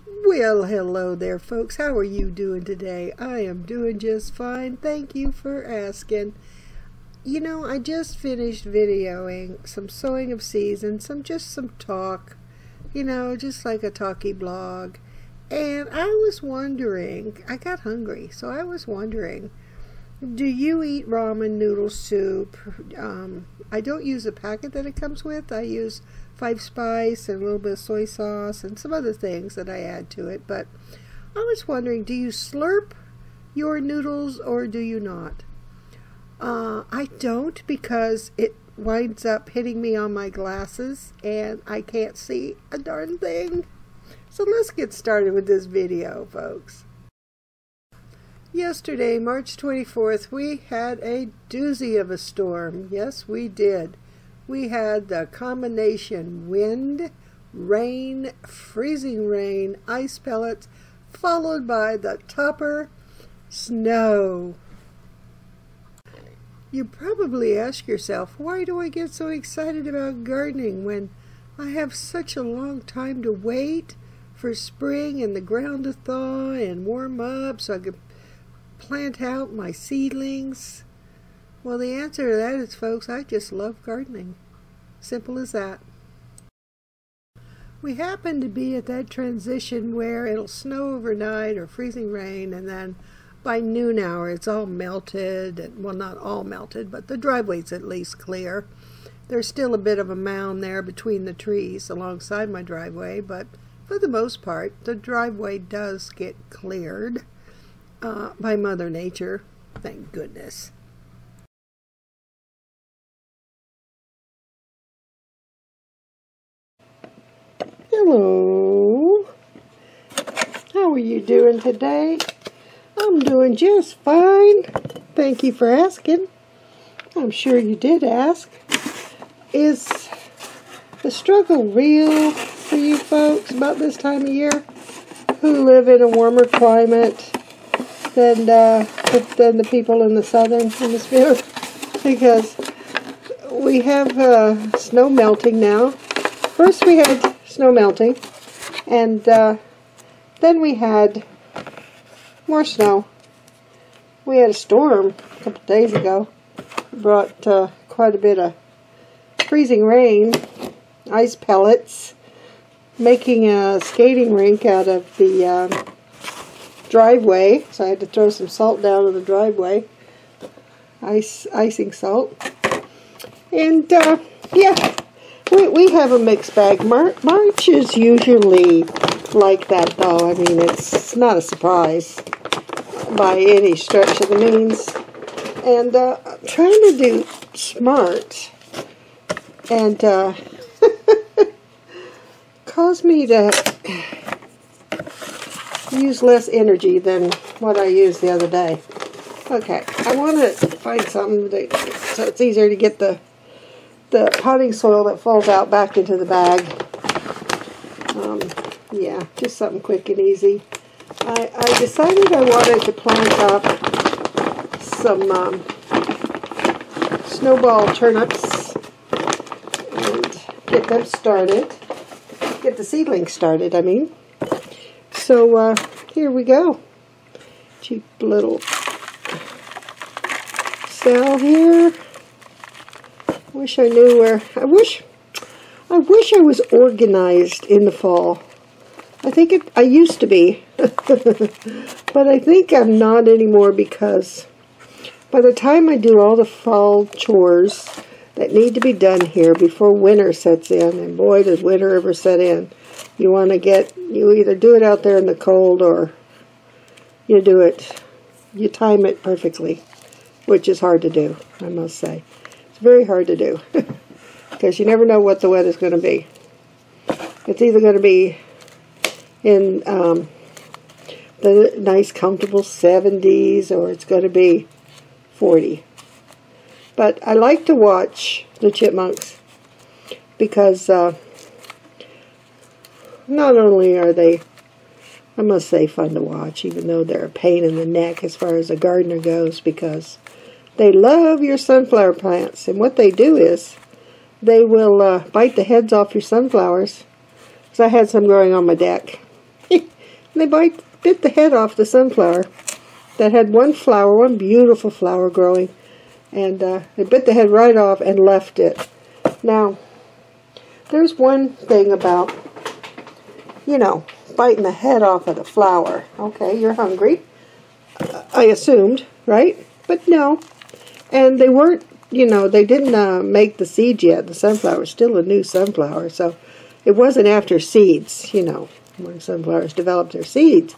Well, hello there, folks. How are you doing today? I am doing just fine. Thank you for asking. You know, I just finished videoing some sowing of seeds and some talk, just like a talky blog. And I was wondering, I got hungry, so I was wondering, do you eat ramen noodle soup? I don't use a packet that it comes with. I use 5 spice and a little bit of soy sauce and some other things that I add to it. But I was wondering, do you slurp your noodles or do you not? I don't, because it winds up hitting me on my glasses and I can't see a darn thing. So let's get started with this video, folks. Yesterday, March 24th, we had a doozy of a storm. Yes, we did. We had the combination wind, rain, freezing rain, ice pellets, followed by the topper snow. You probably ask yourself, why do I get so excited about gardening when I have such a long time to wait for spring and the ground to thaw and warm up so I can plant out my seedlings? Well, the answer to that is, folks, I just love gardening. Simple as that. We happen to be at that transition where it'll snow overnight or freezing rain, and then by noon hour it's all melted. And, well, not all melted, but the driveway's at least clear. There's still a bit of a mound there between the trees alongside my driveway, but for the most part, the driveway does get cleared by Mother Nature. Thank goodness. Hello. How are you doing today? I'm doing just fine. Thank you for asking. I'm sure you did ask. Is the struggle real for you folks about this time of year who live in a warmer climate than the people in the southern hemisphere? Because we have snow melting now. First we had snow melting, and then we had more snow. We had a storm a couple of days ago. It brought quite a bit of freezing rain, ice pellets, making a skating rink out of the driveway. So I had to throw some salt down in the driveway, icing salt. And yeah, we have a mixed bag. March is usually like that, though. I mean, it's not a surprise by any stretch of the means. And trying to do smart and caused me to use less energy than what I used the other day. Okay, I want to find something so it's easier to get the potting soil that falls out back into the bag. Yeah, just something quick and easy. I decided I wanted to plant up some snowball turnips and get them started. Get the seedlings started, I mean. So here we go. Cheap little cell here. Wish I knew where. I wish I was organized in the fall. I used to be, but I think I'm not anymore, because by the time I do all the fall chores that need to be done here before winter sets in, and boy does winter ever set in, you either do it out there in the cold or you time it perfectly, which is hard to do, I must say. It's very hard to do, because you never know what the weather's going to be. It's either going to be in the nice comfortable 70s, or it's going to be 40. But I like to watch the chipmunks, because not only are they, I must say, fun to watch, even though they're a pain in the neck as far as a gardener goes, because they love your sunflower plants. And what they do is they will bite the heads off your sunflowers. So I had some growing on my deck. They bit the head off the sunflower that had one beautiful flower growing. And they bit the head right off and left it. Now, there's one thing about, you know, biting the head off of the flower. Okay, you're hungry, I assumed, right? But no. And they weren't, you know, they didn't make the seeds yet. The sunflower was still a new sunflower, so it wasn't after seeds, you know, when sunflowers developed their seeds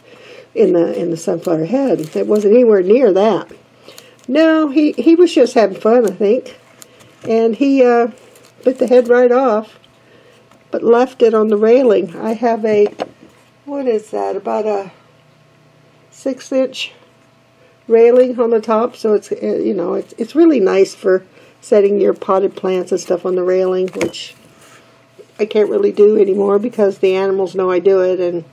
in the sunflower head. It wasn't anywhere near that. No, he was just having fun, I think. And he bit the head right off, but left it on the railing. I have a, what is that, about a 6-inch railing on the top, so it's, you know, it's really nice for setting your potted plants and stuff on the railing, which I can't really do anymore because the animals know I do it, and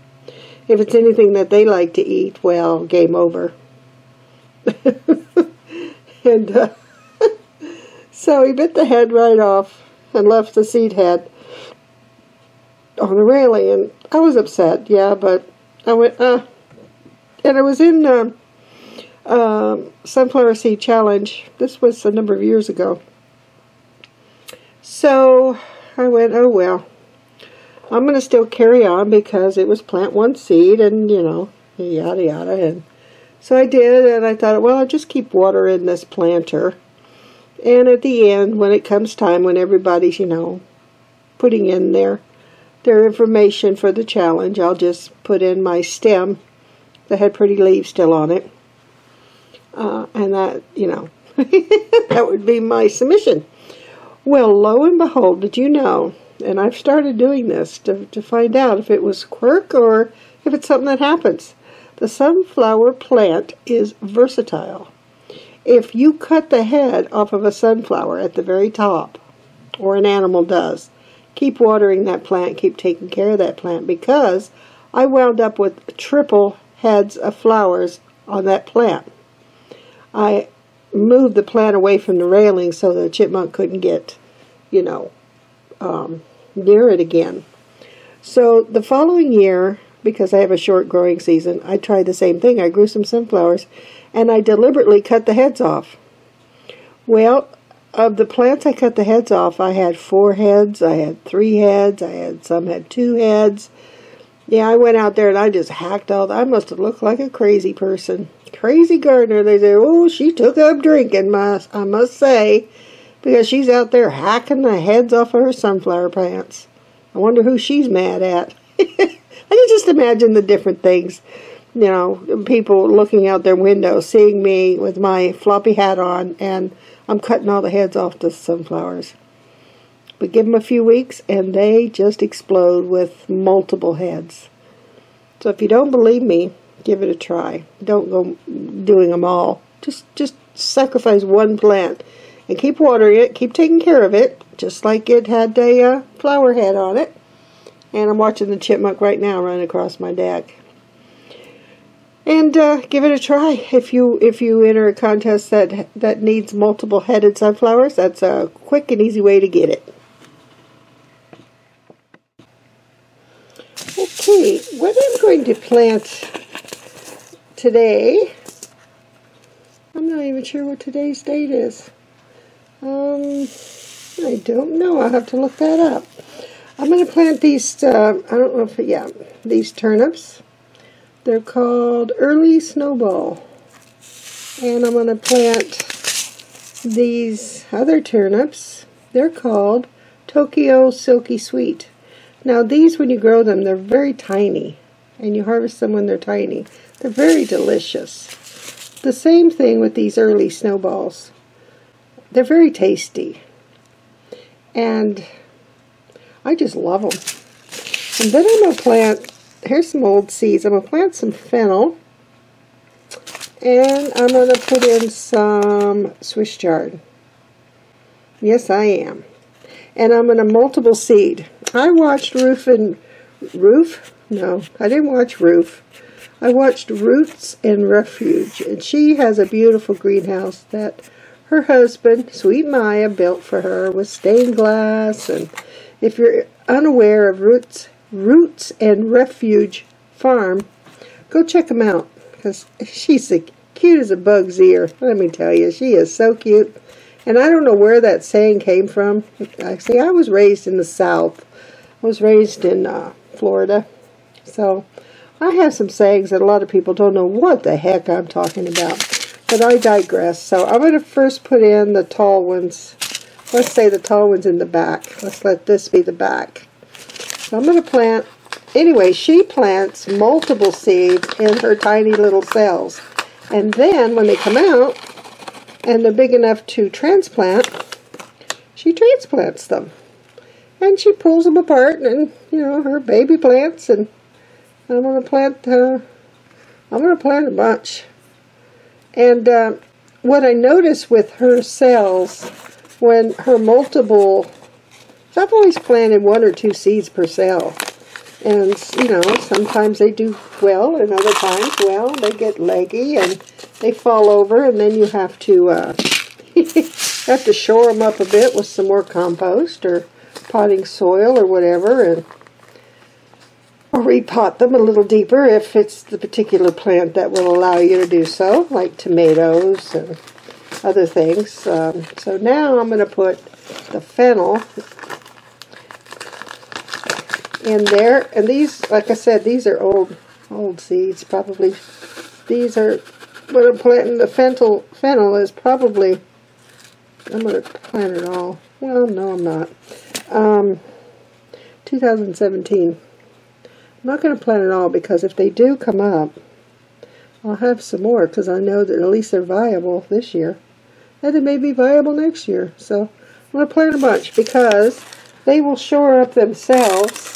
if it's anything that they like to eat, well, game over. And so he bit the head right off and left the seed head on the railing, and I was upset, yeah, but I went, and I was in Sunflower Seed Challenge. This was a number of years ago. So I went, oh well, I'm going to still carry on because it was plant one seed and, you know, yada yada. And so I did, and I thought, well, I'll just keep watering this planter. And at the end, when it comes time, when everybody's, you know, putting in their information for the challenge, I'll just put in my stem that had pretty leaves still on it. And that, you know, that would be my submission. Well, lo and behold, did you know, and I've started doing this to find out if it was quirk or if it's something that happens. The sunflower plant is versatile. If you cut the head off of a sunflower at the very top, or an animal does, keep watering that plant, keep taking care of that plant, because I wound up with triple heads of flowers on that plant. I moved the plant away from the railing so the chipmunk couldn't get, you know, near it again. So the following year, because I have a short growing season, I tried the same thing. I grew some sunflowers, and I deliberately cut the heads off. Well, of the plants I cut the heads off, I had 4 heads, I had 3 heads, some had 2 heads. Yeah, I went out there and I just hacked all that. I must have looked like a crazy person. Crazy gardener. They say, oh, she took up drinking, I must say, because she's out there hacking the heads off of her sunflower plants. I wonder who she's mad at. I can just imagine the different things. You know, people looking out their window, seeing me with my floppy hat on, and I'm cutting all the heads off the sunflowers. But give them a few weeks, and they just explode with multiple heads. So if you don't believe me, give it a try. Don't go doing them all. Just sacrifice one plant, and keep watering it, keep taking care of it, just like it had a flower head on it. And I'm watching the chipmunk right now run across my deck. And give it a try. If you enter a contest that needs multiple headed sunflowers, that's a quick and easy way to get it. Okay, what I'm going to plant today, I'm not even sure what today's date is. I don't know. I'll have to look that up. I'm going to plant these, I don't know if, yeah, these turnips. They're called Early Snowball. And I'm going to plant these other turnips. They're called Tokyo Silky Sweet. Now these, when you grow them, they're very tiny. And you harvest them when they're tiny. They're very delicious. The same thing with these early snowballs. They're very tasty. And I just love them. And then I'm going to plant, here's some old seeds. I'm going to plant some fennel. And I'm going to put in some Swiss chard. Yes, I am. And I'm going to multiple seed. I watched No, I didn't watch Roof. I watched Roots and Refuge. And she has a beautiful greenhouse that her husband, Sweet Maya, built for her with stained glass. And if you're unaware of Roots and Refuge Farm, go check them out, because she's as cute as a bug's ear. Let me tell you, she is so cute. And I don't know where that saying came from. Actually, I was raised in the South. I was raised in Florida. So I have some sayings that a lot of people don't know what the heck I'm talking about. But I digress. So I'm going to first put in the tall ones. Let's say the tall ones in the back. Let's let this be the back. So I'm going to plant. Anyway, she plants multiple seeds in her tiny little cells. And then when they come out, and they're big enough to transplant, she transplants them. And she pulls them apart, and, you know, her baby plants, and I'm going to plant a bunch. And what I notice with her cells, when her multiple, I've always planted 1 or 2 seeds per cell. And, you know, sometimes they do well, and other times, well, they get leggy, and they fall over, and then you have to shore them up a bit with some more compost, or potting soil, or whatever, or repot them a little deeper if it's the particular plant that will allow you to do so, like tomatoes and other things. So now I'm going to put the fennel in there, and these, like I said, these are old seeds, probably. These are, what I'm planting, the fennel is probably, I'm going to plant it all. Well, no, I'm not. 2017. I'm not going to plant it all, because if they do come up, I'll have some more, because I know that at least they're viable this year, and they may be viable next year. So I'm going to plant a bunch, because they will shore up themselves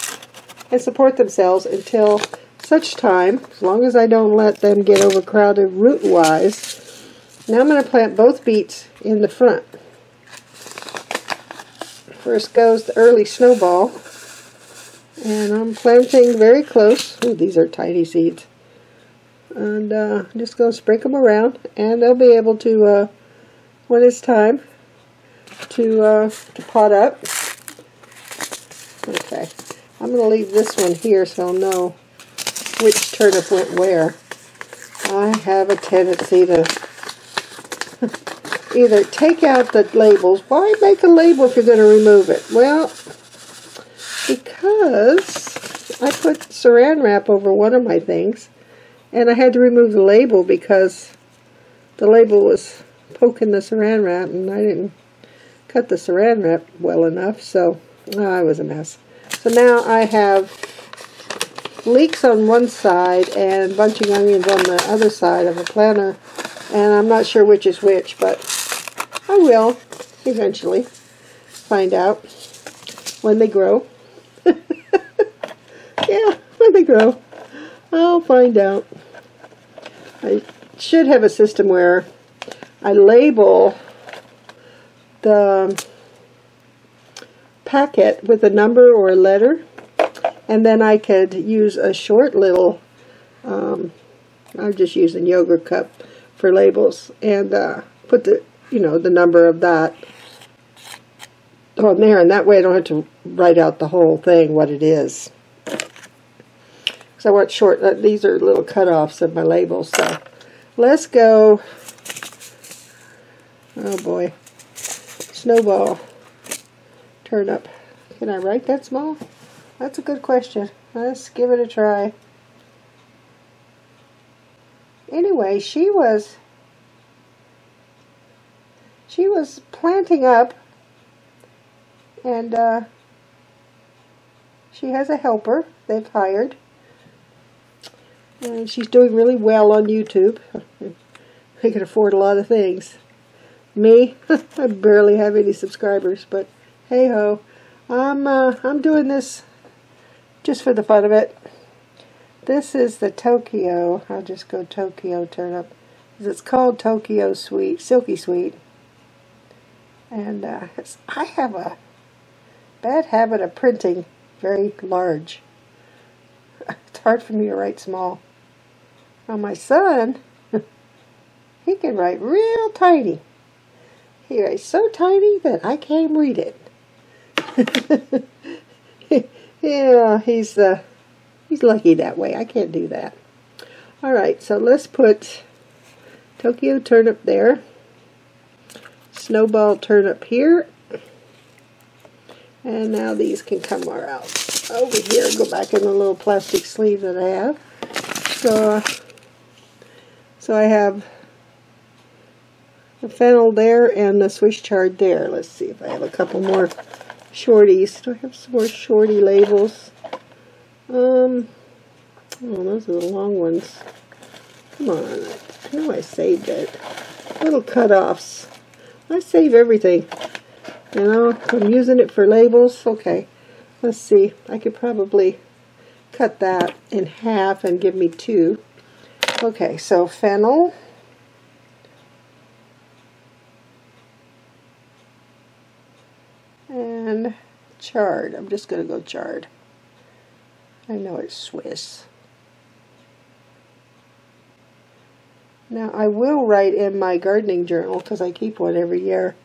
and support themselves until such time, as long as I don't let them get overcrowded root-wise. Now I'm going to plant both beets in the front. First goes the early snowball, and I'm planting very close. Ooh, these are tiny seeds. And I'm just going to sprinkle them around, and they'll be able to, when it's time, to pot up. Okay. I'm going to leave this one here so I'll know which turnip went where. I have a tendency to either take out the labels. Why make a label if you're going to remove it? Well, because I put saran wrap over one of my things, and I had to remove the label because the label was poking the saran wrap, and I didn't cut the saran wrap well enough, so it was a mess. So now I have leeks on one side and bunching onions on the other side of a planter, and I'm not sure which is which, but I will eventually find out when they grow. Yeah, when they grow, I'll find out. I should have a system where I label the packet with a number or a letter, and then I could use a short little, I'm just using yogurt cup for labels, and put the, you know, the number of that on there, and that way I don't have to write out the whole thing, what it is. Because I want short, these are little cutoffs of my labels. So let's go, oh boy, snowball. Turnip. Can I write that small? That's a good question. Let's give it a try. Anyway, she was planting up, and she has a helper they've hired, and she's doing really well on YouTube. I can afford a lot of things. Me, I barely have any subscribers, but hey ho, I'm doing this just for the fun of it. This is the Tokyo. I'll just go Tokyo turnip. It's called Tokyo Sweet, Silky Sweet. And I have a bad habit of printing very large. It's hard for me to write small. Now my son, he can write real tiny. He writes so tiny that I can't read it. Yeah, he's lucky that way. I can't do that. Alright, so let's put Tokyo turnip there, snowball turnip here, and now these can come out over here. Go back in the little plastic sleeve that I have. So I have the fennel there and the Swiss chard there. Let's see if I have a couple more shorties. Do I have some more shorty labels? Oh, those are the long ones. Come on, I know I saved it. Little cut-offs. I save everything. You know, I'm using it for labels. Okay, let's see. I could probably cut that in half and give me 2. Okay, so fennel. And chard. I'm just going to go chard. I know it's Swiss. Now I will write in my gardening journal, because I keep one every year,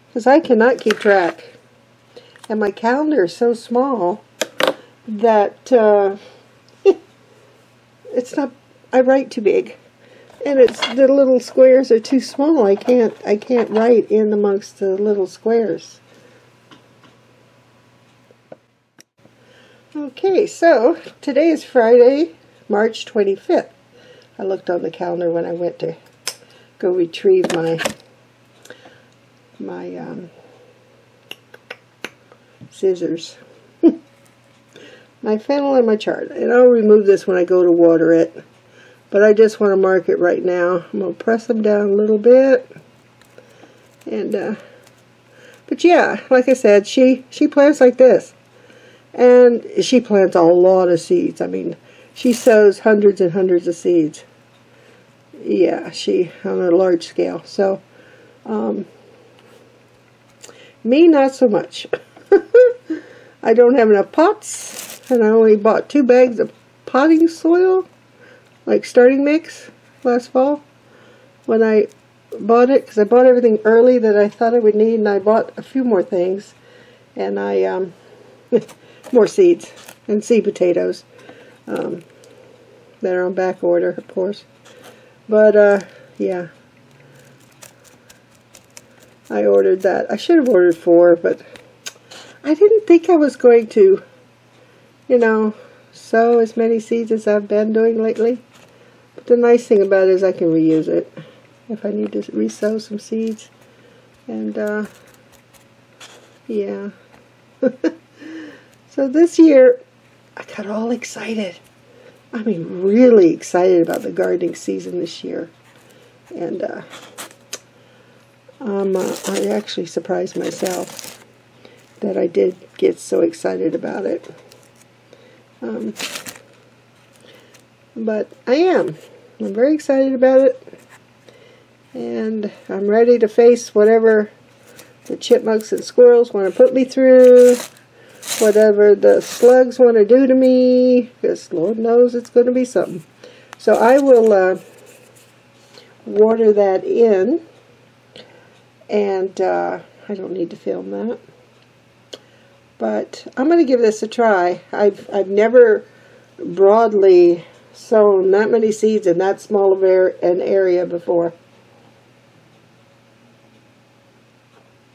because I cannot keep track. And my calendar is so small that it's not, I write too big. And it's, the little squares are too small. I can't write in amongst the little squares. Okay, so today is Friday, March 25th. I looked on the calendar when I went to go retrieve my scissors. My fennel and my chard. And I'll remove this when I go to water it. But I just want to mark it right now. I'm going to press them down a little bit. And, but yeah, like I said, she plants like this. And she plants a lot of seeds. I mean, she sows hundreds and hundreds of seeds. Yeah, she, on a large scale. So, me, not so much. I don't have enough pots, and I only bought 2 bags of potting soil, like starting mix, last fall, when I bought it, because I bought everything early that I thought I would need, and I bought a few more things, and I, more seeds, and seed potatoes, that are on back order, of course. But, yeah, I ordered that. I should have ordered 4, but I didn't think I was going to, you know, sow as many seeds as I've been doing lately. But the nice thing about it is I can reuse it if I need to re-sow some seeds. And, yeah. So this year, I got all excited. I mean, really excited about the gardening season this year. And I actually surprised myself that I did get so excited about it. But I am. I'm very excited about it. And I'm ready to face whatever the chipmunks and squirrels want to put me through. Whatever the slugs want to do to me, because Lord knows it's going to be something. So I will water that in, and I don't need to film that. But I'm going to give this a try. I've never broadly sown that many seeds in that small of an area before.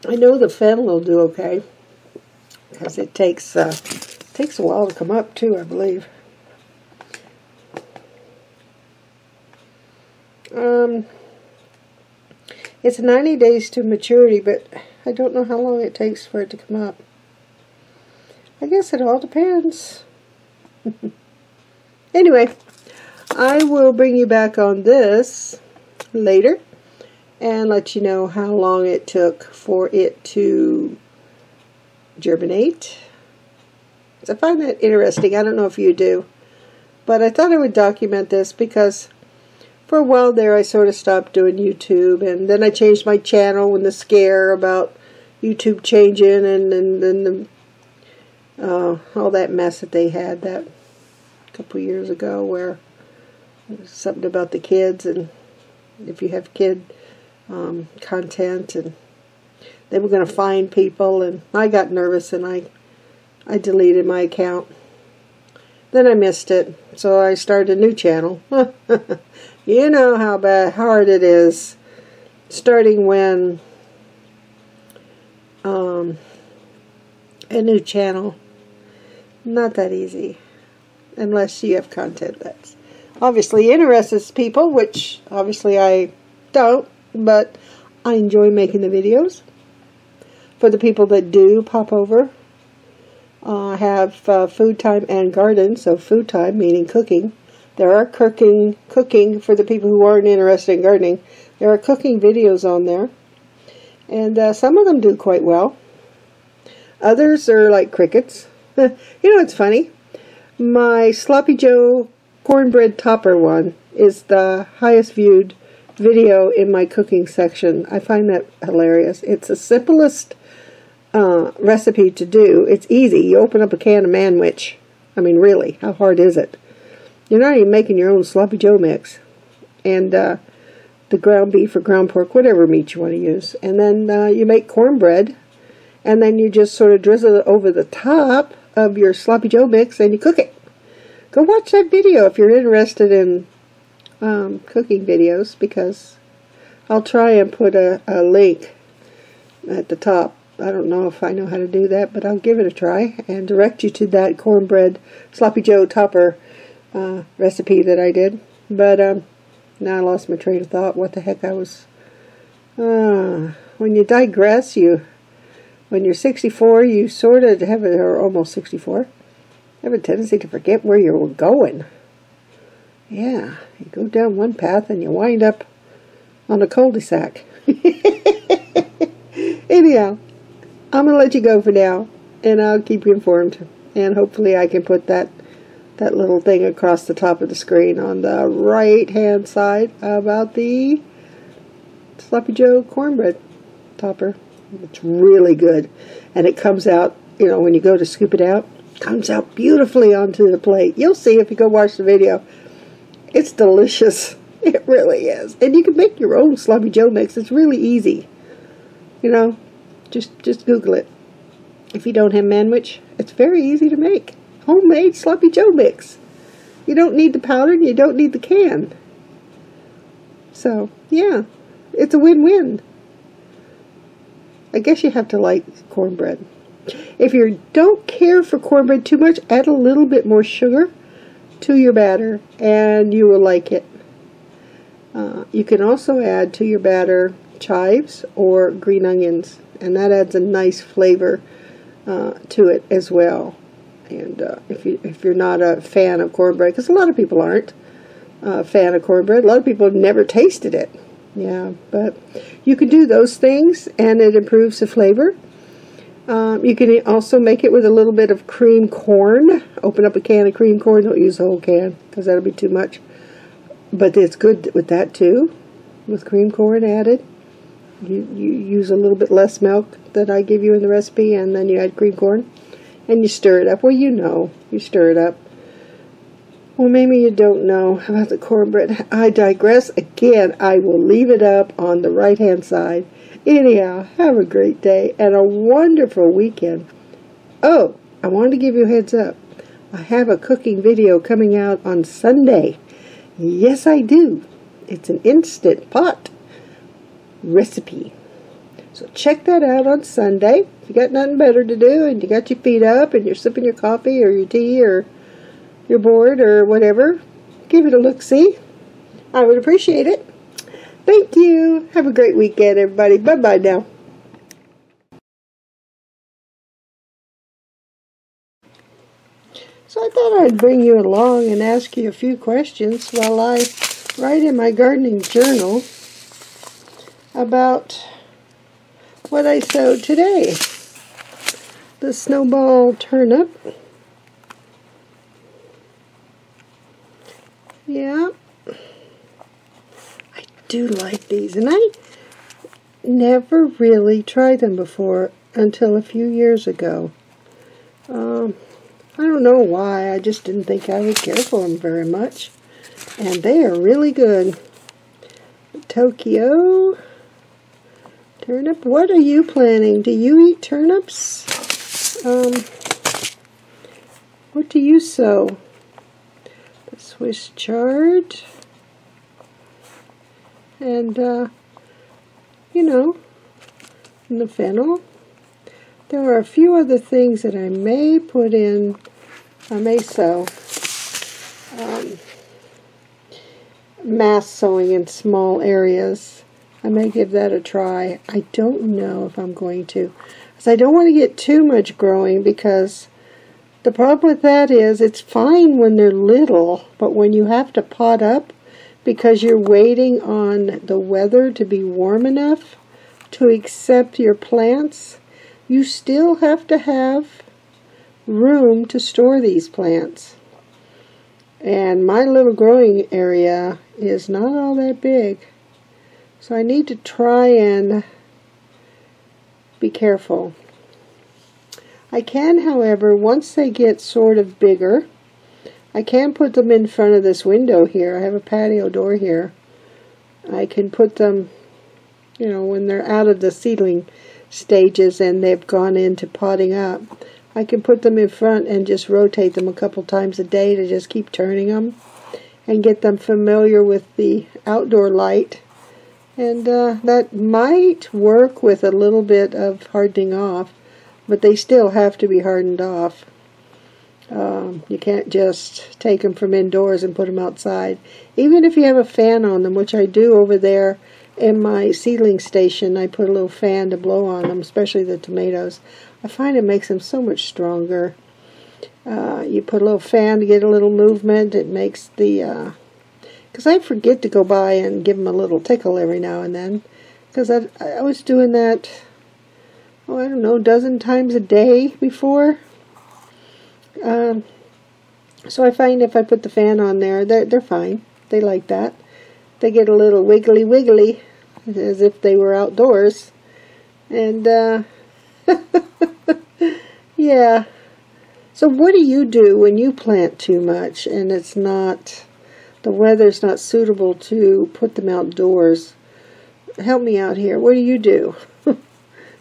I know the fennel will do okay, because it takes a while to come up too, I believe. It's 90 days to maturity, but I don't know how long it takes for it to come up. I guess it all depends. Anyway, I will bring you back on this later and let you know how long it took for it to germinate. I find that interesting. I don't know if you do, but I thought I would document this because for a while there I sort of stopped doing YouTube, and then I changed my channel when the scare about YouTube changing and then all that mess that they had that couple years ago, where it was something about the kids, and if you have kid content, and they were going to fine people, and I got nervous and I deleted my account. Then I missed it, so I started a new channel. You know how hard it is starting when a new channel. Not that easy, unless you have content that's obviously interests people, which obviously I don't, but I enjoy making the videos. For the people that do pop over, I have FoodThyme&Garden, so food time meaning cooking. There are cooking for the people who aren't interested in gardening. There are cooking videos on there, and some of them do quite well. Others are like crickets. You know, it's funny. My Sloppy Joe cornbread topper one is the highest viewed video in my cooking section. I find that hilarious. It's the simplest recipe to do. It's easy. You open up a can of manwich. I mean, really, how hard is it? You're not even making your own Sloppy Joe mix. And the ground beef or ground pork, whatever meat you want to use. And then you make cornbread. And then you just sort of drizzle it over the top of your Sloppy Joe mix and you cook it. Go watch that video if you're interested in cooking videos, because I'll try and put a link at the top. I don't know if I know how to do that, but I'll give it a try and direct you to that cornbread Sloppy Joe topper recipe that I did. But now I lost my train of thought. What the heck I was... when you digress, when you're 64, you sort of have, or almost 64, have a tendency to forget where you're going. Yeah, you go down one path and you wind up on a cul-de-sac. Anyhow, I'm going to let you go for now, and I'll keep you informed. And hopefully I can put that little thing across the top of the screen on the right-hand side about the Sloppy Joe cornbread topper. It's really good. And it comes out, you know, when you go to scoop it out, it comes out beautifully onto the plate. You'll see if you go watch the video. It's delicious. It really is. And you can make your own Sloppy Joe mix. It's really easy. You know, just Google it. If you don't have manwich, it's very easy to make. Homemade Sloppy Joe mix. You don't need the powder and you don't need the can. So, yeah, it's a win-win. I guess you have to like cornbread. If you don't care for cornbread too much, add a little bit more sugar to your batter and you will like it. You can also add to your batter chives or green onions, and that adds a nice flavor to it as well. And if you're not a fan of cornbread, because a lot of people aren't a fan of cornbread, a lot of people have never tasted it. Yeah, but you can do those things and it improves the flavor. You can also make it with a little bit of cream corn. Open up a can of cream corn. Don't use the whole can because that'll be too much. But it's good with that too, with cream corn added. You use a little bit less milk that I give you in the recipe, and then you add cream corn. And you stir it up. Well, you know, you stir it up. Well, maybe you don't know about the cornbread. I digress. Again, I will leave it up on the right-hand side. Anyhow, have a great day and a wonderful weekend. Oh, I wanted to give you a heads up. I have a cooking video coming out on Sunday. Yes, I do. It's an Instant Pot recipe. So check that out on Sunday. If you got nothing better to do and you got your feet up and you're sipping your coffee or your tea or you're bored or whatever, give it a look-see. I would appreciate it. Thank you. Have a great weekend, everybody. Bye-bye now. So I thought I'd bring you along and ask you a few questions while I write in my gardening journal about what I sowed today. The snowball turnip. Yeah, I do like these, and I never really tried them before until a few years ago. I don't know why, I just didn't think I would care for them very much, and they are really good. Tokyo turnip, what are you planning? Do you eat turnips? What do you sow? Swiss chard, and you know, and the fennel. There are a few other things that I may put in. I may sow. Mass sowing in small areas. I may give that a try. I don't know if I'm going to. So I don't want to get too much growing, because the problem with that is it's fine when they're little, but when you have to pot up because you're waiting on the weather to be warm enough to accept your plants, you still have to have room to store these plants. And my little growing area is not all that big. So I need to try and be careful. I can, however, once they get sort of bigger, I can put them in front of this window here. I have a patio door here. I can put them, you know, when they're out of the seedling stages and they've gone into potting up, I can put them in front and just rotate them a couple times a day to just keep turning them and get them familiar with the outdoor light. And that might work with a little bit of hardening off, but they still have to be hardened off. You can't just take them from indoors and put them outside. Even if you have a fan on them, which I do over there in my seedling station, I put a little fan to blow on them, especially the tomatoes. I find it makes them so much stronger. You put a little fan to get a little movement. It makes the... because I forget to go by and give them a little tickle every now and then. Because I was doing that, oh, I don't know, a dozen times a day before. So I find if I put the fan on there, they're fine. They like that. They get a little wiggly wiggly, as if they were outdoors. And, yeah. So what do you do when you plant too much and it's not, the weather's not suitable to put them outdoors? Help me out here. What do you do?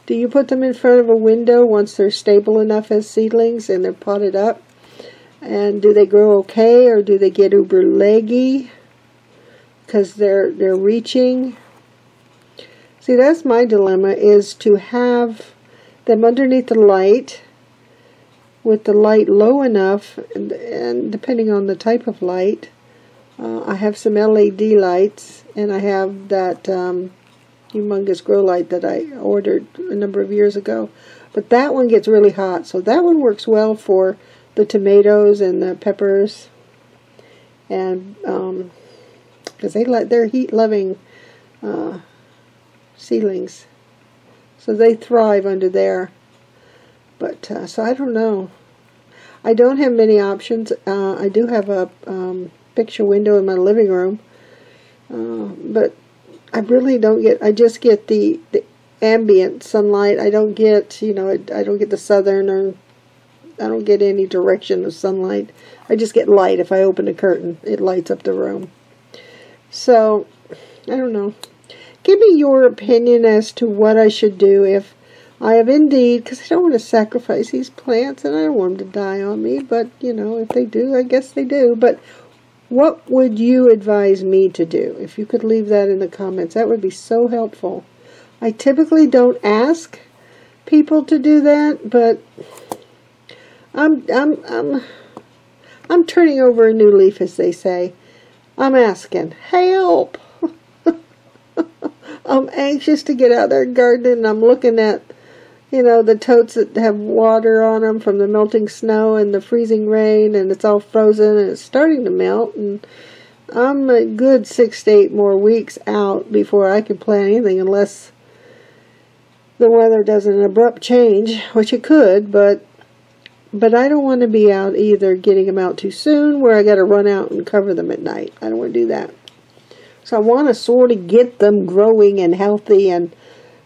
Do you put them in front of a window once they're stable enough as seedlings and they're potted up? And do they grow okay, or do they get uber leggy because they're reaching? See, that's my dilemma, is to have them underneath the light with the light low enough, and depending on the type of light, I have some LED lights, and I have that humongous grow light that I ordered a number of years ago. But that one gets really hot, so that one works well for the tomatoes and the peppers, and because they're heat-loving seedlings, so they thrive under there. But so I don't know. I don't have many options. I do have a picture window in my living room, but I really don't get. I just get the ambient sunlight. I don't get, you know, I don't get the southern, or I don't get any direction of sunlight. I just get light. If I open a curtain, it lights up the room. So I don't know. Give me your opinion as to what I should do if I have indeed, because I don't want to sacrifice these plants and I don't want them to die on me, but, you know, if they do, I guess they do. But what would you advise me to do? If you could leave that in the comments, that would be so helpful. I typically don't ask people to do that, but I'm turning over a new leaf, as they say. I'm asking, help! I'm anxious to get out there and garden, and I'm looking at, you know, the totes that have water on them from the melting snow and the freezing rain, and it's all frozen and it's starting to melt, and I'm a good 6 to 8 more weeks out before I can plant anything, unless the weather does an abrupt change, which it could, but I don't want to be out either getting them out too soon where I got to run out and cover them at night. I don't want to do that. So I want to sort of get them growing and healthy and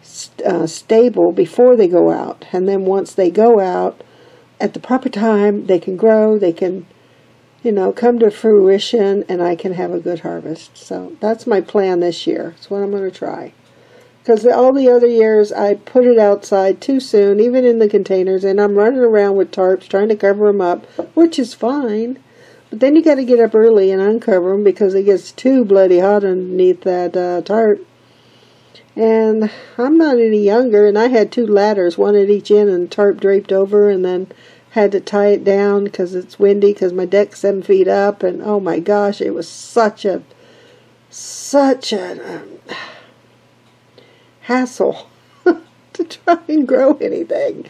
stable before they go out. And then once they go out, at the proper time, they can grow, they can, you know, come to fruition, and I can have a good harvest. So that's my plan this year. That's what I'm going to try. Because all the other years, I put it outside too soon, even in the containers, and I'm running around with tarps trying to cover them up, which is fine. But then you got to get up early and uncover them because it gets too bloody hot underneath that tarp. And I'm not any younger, and I had 2 ladders, one at each end, and the tarp draped over, and then had to tie it down because it's windy because my deck's 7 feet up, and oh my gosh, it was such a hassle to try and grow anything.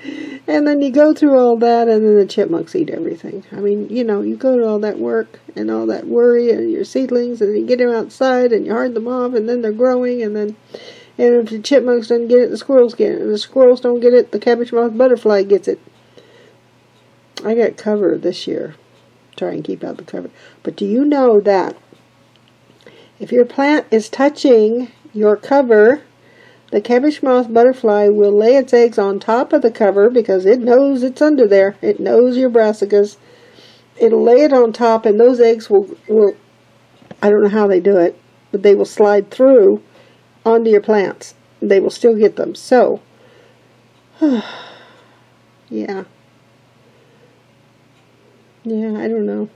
And then you go through all that, and then the chipmunks eat everything. I mean, you know, you go to all that work and all that worry and your seedlings, and you get them outside and you hard them off, and then they're growing, and if the chipmunks don't get it, the squirrels get it. And the squirrels don't get it, the cabbage moth butterfly gets it. I got cover this year. Try and keep out the cover. But do you know that if your plant is touching your cover, the cabbage moth butterfly will lay its eggs on top of the cover because it knows it's under there. It knows your brassicas. It'll lay it on top, and those eggs will I don't know how they do it, but they will slide through onto your plants. They will still get them. So, yeah. Yeah, I don't know.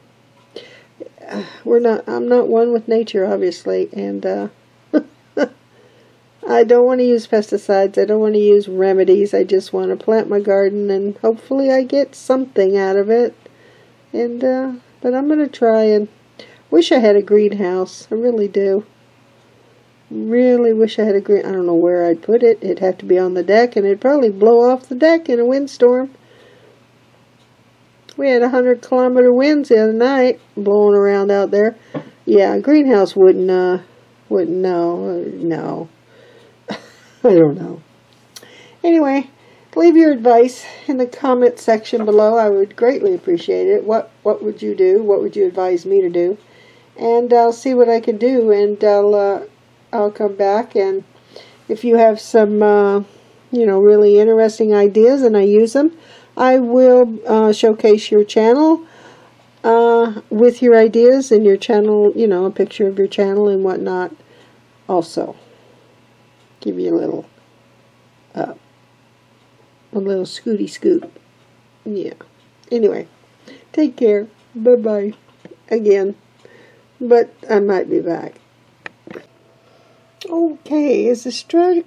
I'm not one with nature, obviously, and I don't want to use pesticides. I don't want to use remedies. I just want to plant my garden, and hopefully I get something out of it. And but I'm going to try, and wish I had a greenhouse. I really do. Really wish I had a green. I don't know where I'd put it. It'd have to be on the deck, and it'd probably blow off the deck in a windstorm. We had 100-kilometer winds the other night blowing around out there. Yeah, a greenhouse wouldn't no. I don't know. Anyway, leave your advice in the comment section below. I would greatly appreciate it. What would you do? What would you advise me to do? And I'll see what I can do, and I'll come back, and if you have some really interesting ideas and I use them, I will showcase your channel with your ideas and your channel, a picture of your channel and whatnot. Also, give you a little scooty scoop. Yeah. Anyway, take care. Bye-bye. Again. But I might be back. Okay, is the struck